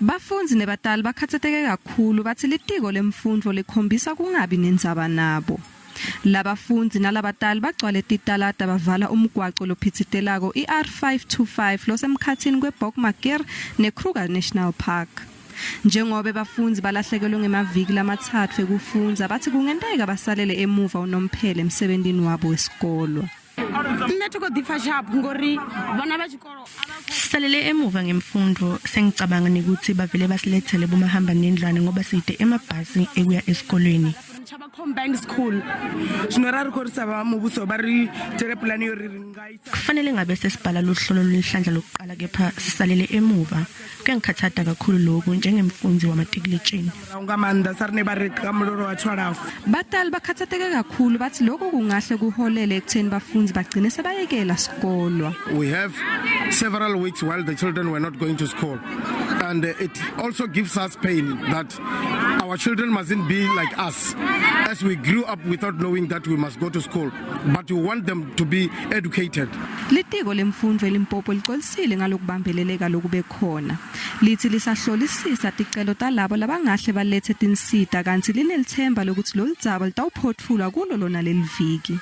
Bafundzi nebatali bakhathazeke kakhulu bathi litiko lemfundvo likhombisa kungabi nendzaba nabo. Labafundzi nalabatali bagcwale titalada bavala umgwaqo lophitsitelako iR525 losemkhathini kweBokmakir neKruger National Park. Njengobe bafundzi balahlekelwe ngemaviki lamathathu ekufundza bathi kungenteka basalele emuva unomphela emsebentini wabo wesikolo. Salele emuva ngemfundo sengicabanga ukuthi bavele basilethele bomahamba nendlwane ngoba side emabhasi ekuya esikolweni. Kufanele ngabe sesibhala luhlolo lwehlandla lokuqala kepha sisalele emuva. Kuyangikhathaza kakhulu lokho njengemfundzi wamatikilitsheni. Batali bakhathazeke kakhulu bathi lokho kungahle kuholele ekutheni bafundzi bagcine sebayekela sikolo. We have several weeks while the children were not going to school, and it also gives us pain that our children mustn't be like us, as we grew up without knowing that we must go to school, but we want them to be educated. Litiko lemfundvo eLimpopo licolisile ngalokubambeleleka lokube khona. Lithi lisahlolisisa ticelo talabo labangahle balethe tinsita kanti linelithemba lokuthi lo Tindzaba litawuphothula kulo lona leliviki.